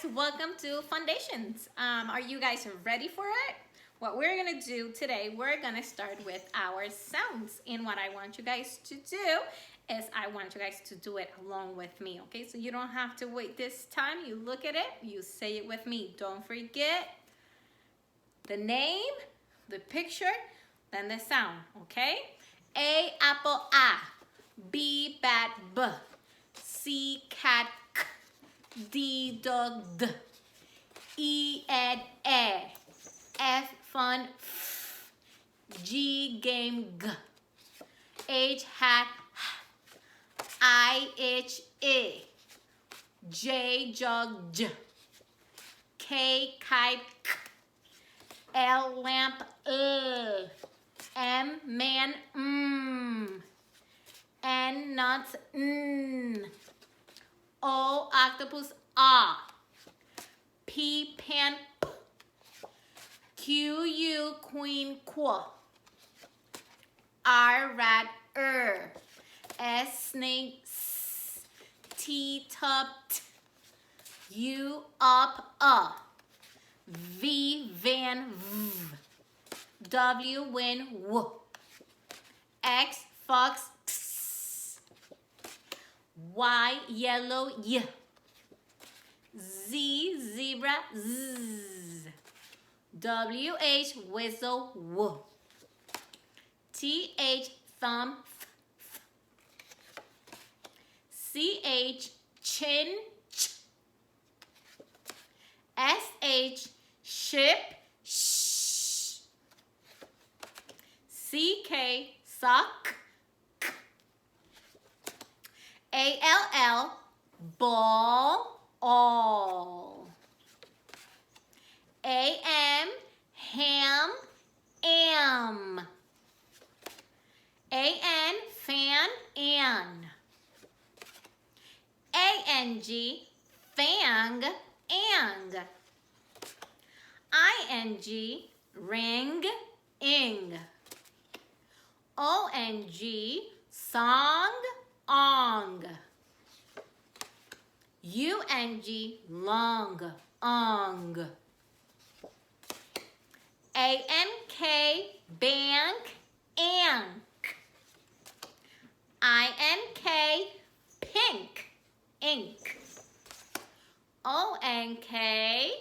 guys, welcome to Foundations. Are you guys ready for it? What we're gonna do today, we're gonna start with our sounds. And what I want you guys to do is I want you guys to do it along with me, okay? So you don't have to wait this time. You look at it, you say it with me. Don't forget the name, the picture, then the sound, okay? A, apple, A. B, bat, B. C, cat, K. D, dog, D. E, ed, E. F, fun, F. G, game, G. H, hat, H. I, itch, I. J, jug, J. K, kite, K. L, lamp, L. M, man, N, nuts, N. O, octopus, A. P, pan, P. Q, U, queen, Qu. R, rat, S, snake, S. T, tub, T. U, up, V, van, V. W, win, W. X, fox, X. Y, yellow, Y. Z, zebra, Z. W, H, whistle, W. T, H, thumb, Th. C, H, chin, Ch. S, H, ship, Sh. C, K, sock, K. A, L, L, ball, all. A, M, ham, am. A, N, fan, an. A, N, G, fang, ang. I, N, G, ring, ing. O, N, G, song, ong. U, N, G, long, ong. A, N, K, bank, ank. I, N, K, pink, ink. O, N, K,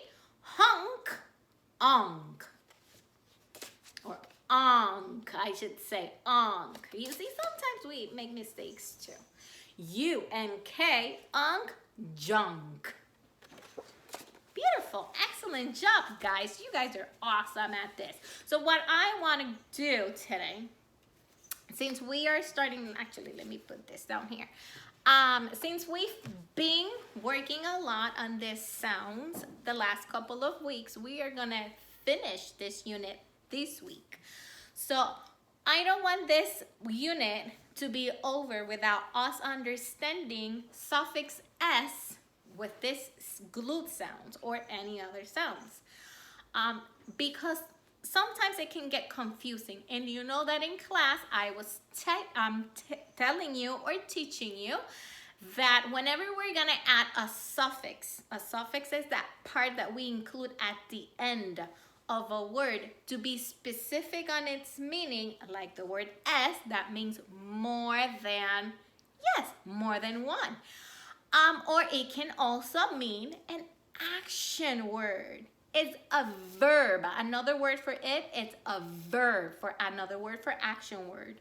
hunk, onk. Or onk, I should say onk. You see, sometimes we make mistakes too. U, N, K, unk, junk. Beautiful, excellent job, guys. You guys are awesome at this. So what I want to do today, since we are starting, actually, let me put this down here. Since we've been working a lot on this sounds the last couple of weeks, we are gonna finish this unit this week. So I don't want this unit to be over without us understanding suffix S with this glute sounds or any other sounds. Because sometimes it can get confusing, and you know that in class I was telling you or teaching you that whenever we're gonna add a suffix is that part that we include at the end of a word to be specific on its meaning, like the word S, that means more than, yes, more than one. Or it can also mean an action word. It's a verb. Another word for it, it's a verb for another word for action word.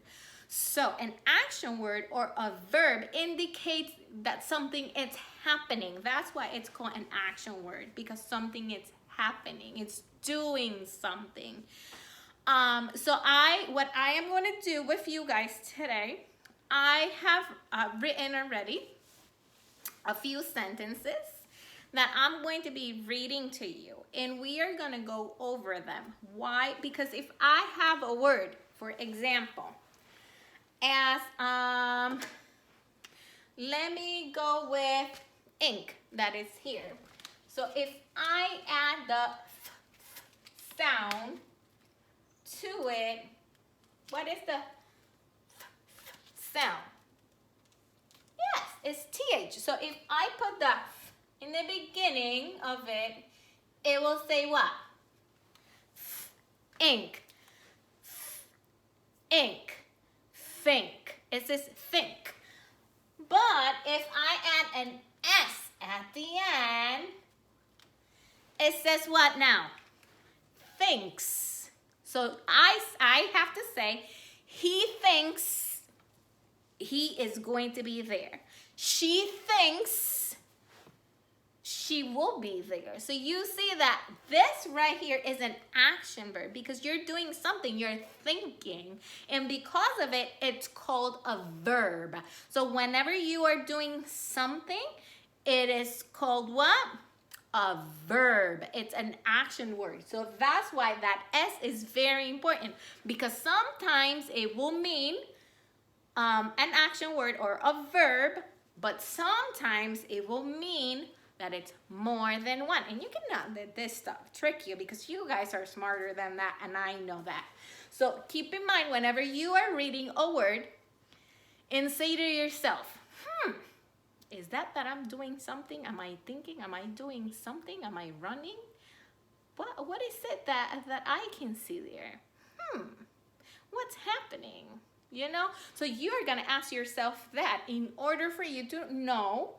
So an action word or a verb indicates that something is happening. That's why it's called an action word, because something is happening. It's doing something. So what I am going to do with you guys today, I have written already a few sentences that I'm going to be reading to you, and we are going to go over them. Why? Because if I have a word, for example, as let me go with ink, that is here. So if I add the sound to it, what is the sound? Yes, it's TH. So if I put the in the beginning of it, it will say what? Ink, ink, think. It says think. But if I add an S at the end, it says what now? Thinks. So I have to say, he thinks he is going to be there. She thinks she will be there. So you see that this right here is an action verb because you're doing something, you're thinking. And because of it, it's called a verb. So whenever you are doing something, it is called what? A verb. It's an action word. So that's why that S is very important because sometimes it will mean an action word or a verb, but sometimes it will mean that it's more than one. And you cannot let this stuff trick you because you guys are smarter than that, and I know that. So keep in mind whenever you are reading a word and say to yourself, is that I'm doing something? Am I thinking? Am I doing something? Am I running? What is it that I can see there? What's happening? You know? So you're gonna ask yourself that in order for you to know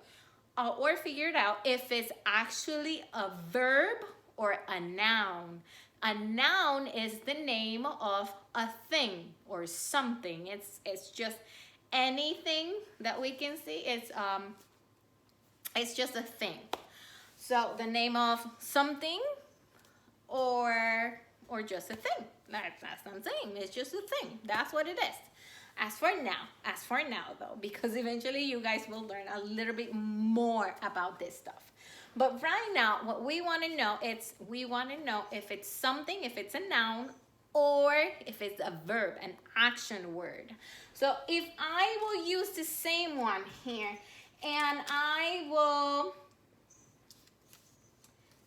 or figure it out if it's actually a verb or a noun. A noun is the name of a thing or something. It's just anything that we can see. It's just a thing. So the name of something or just a thing. That's what I'm saying. It's just a thing. That's what it is. As for now though, because eventually you guys will learn a little bit more about this stuff. But right now, what we want to know is if it's something, if it's a noun, or if it's a verb, an action word. So if I will use the same one here, and I will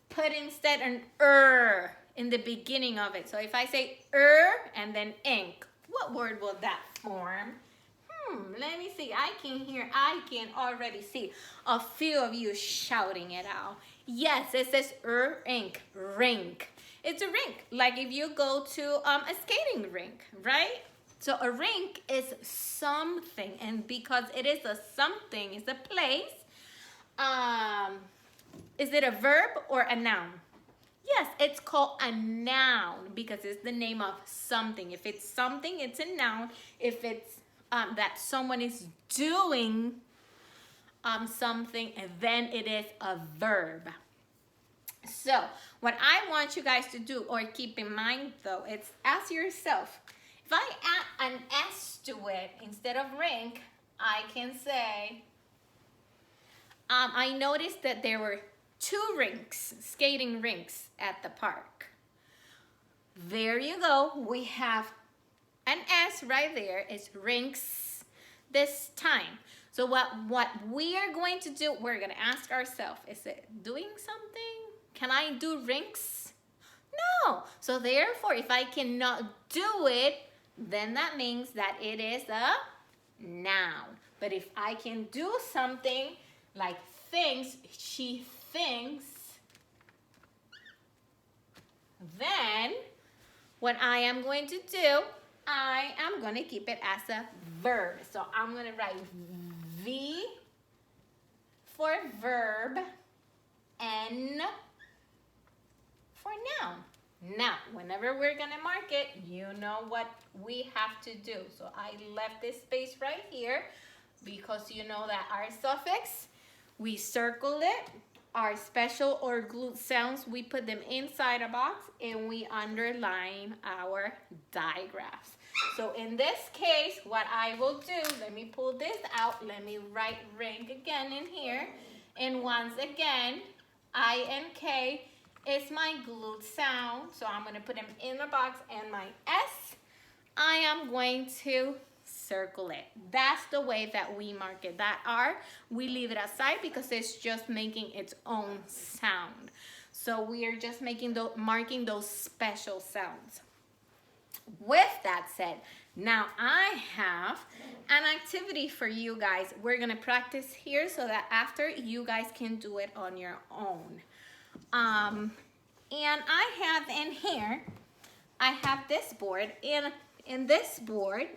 put instead an in the beginning of it. So if I say and then ink, what word will that form? Let me see. I can already see a few of you shouting it out. Yes, it says ink, rink. It's a rink, like if you go to a skating rink, right? So a rink is something, and because it is a something, it's a place. Is it a verb or a noun? Yes, it's called a noun because it's the name of something. If it's something, it's a noun. If it's that someone is doing something, and then it is a verb. So what I want you guys to do or keep in mind though, it's ask yourself, if I add an S to it instead of rink, I can say, I noticed that there were 2 rinks, skating rinks at the park. There you go. We have an S right there. It's rinks this time. So what we are going to do, we're going to ask ourselves, is it doing something? Can I do rinks? No. So therefore, if I cannot do it, then that means that it is a noun. But if I can do something like thinks, she thinks, then what I am going to do, I am going to keep it as a verb. So I'm going to write V for verb, N for noun. Now, whenever we're going to mark it, you know what we have to do. So I left this space right here because you know that our suffix, we circle it. Our special or glued sounds, we put them inside a box and we underline our digraphs. So in this case, what I will do, let me pull this out. Let me write ring again in here. And once again, I and K is my glued sound. So I'm going to put them in the box, and my S, I am going to circle it. That's the way that we mark it. That R, we leave it aside because it's just making its own sound. So we are just marking those special sounds. With that said, Now I have an activity for you guys. We're gonna practice here so that after you guys can do it on your own. And I have in here, I have this board. In this board,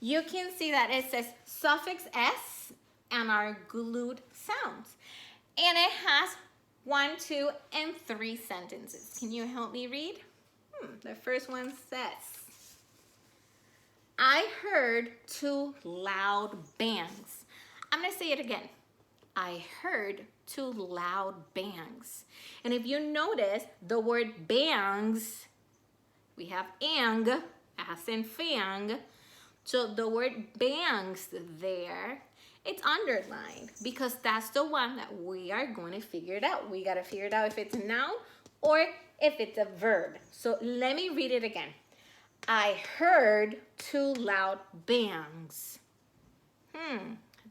you can see that it says suffix S and our glued sounds. And it has 1, 2, and 3 sentences. Can you help me read? The first one says, I heard 2 loud bangs. I'm gonna say it again. I heard 2 loud bangs. And if you notice the word bangs, we have ang, as in fang. So the word bangs there, it's underlined because that's the one that we are going to figure it out. We got to figure it out if it's a noun or if it's a verb. So let me read it again. I heard 2 loud bangs.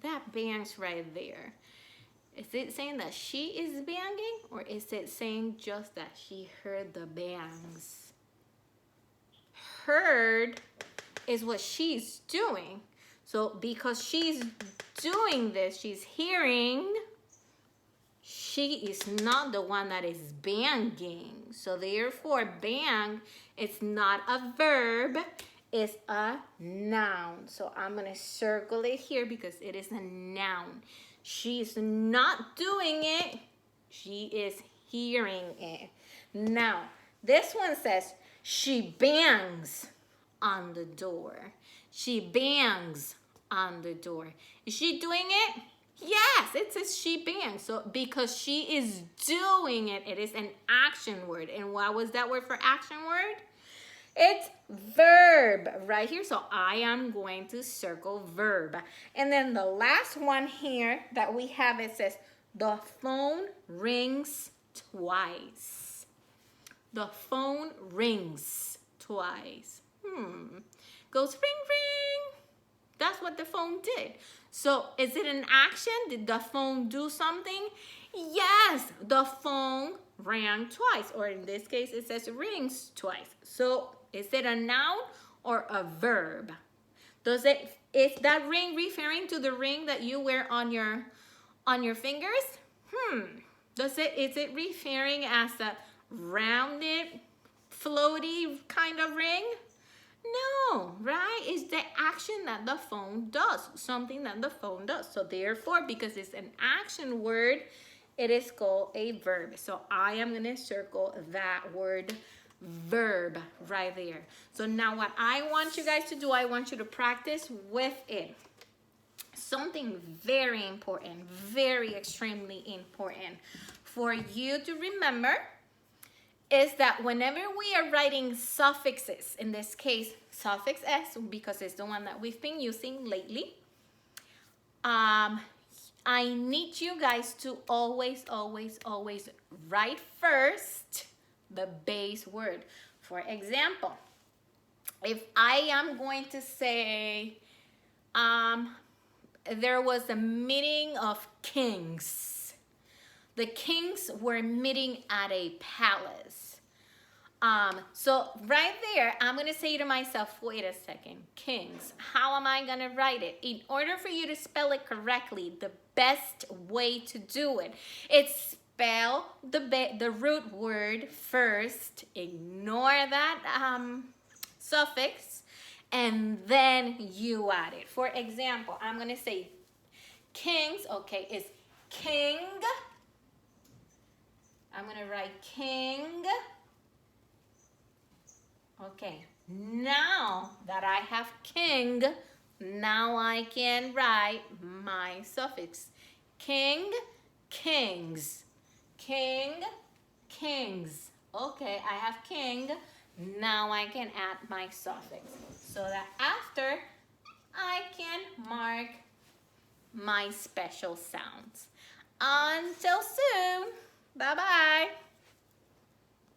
That bangs right there. Is it saying that she is banging, or is it saying just that she heard the bangs? Heard is what she's doing. So because she's doing this, she's hearing, she is not the one that is banging. So therefore, bang is not a verb, it's a noun. So I'm gonna circle it here because it is a noun. She's not doing it, she is hearing it. Now, this one says, she bangs on the door. She bangs on the door. Is she doing it? Yes, it says she bangs. So because she is doing it, it is an action word. And what was that word for action word? It's verb right here. So I am going to circle verb. And then the last one here that we have, it says, the phone rings twice. The phone rings twice. Goes ring, ring. That's what the phone did. So is it an action? Did the phone do something? Yes, the phone rang twice. Or in this case, it says rings twice. So is it a noun or a verb? Is that ring referring to the ring that you wear on your fingers? Is it referring as a rounded, floaty kind of ring? No, right? It's the action that the phone does, something that the phone does. So therefore, because it's an action word, it is called a verb. So I am going to circle that word verb right there. So now what I want you guys to do, I want you to practice with it. Something very important, very extremely important for you to remember is that whenever we are writing suffixes, in this case, suffix S, because it's the one that we've been using lately, I need you guys to always, always, always write first the base word. For example, if I am going to say, there was a meeting of kings. The kings were meeting at a palace. So right there, I'm going to say to myself, wait a second, kings. How am I going to write it? In order for you to spell it correctly, the best way to do it, it's spell the root word first, ignore that suffix, and then you add it. For example, I'm going to say kings, okay, it's king. I'm going to write king. Okay, now that I have king, now I can write my suffix. King, kings. King, kings. Okay, I have king. Now I can add my suffix so that after I can mark my special sounds. Until soon. Bye-bye.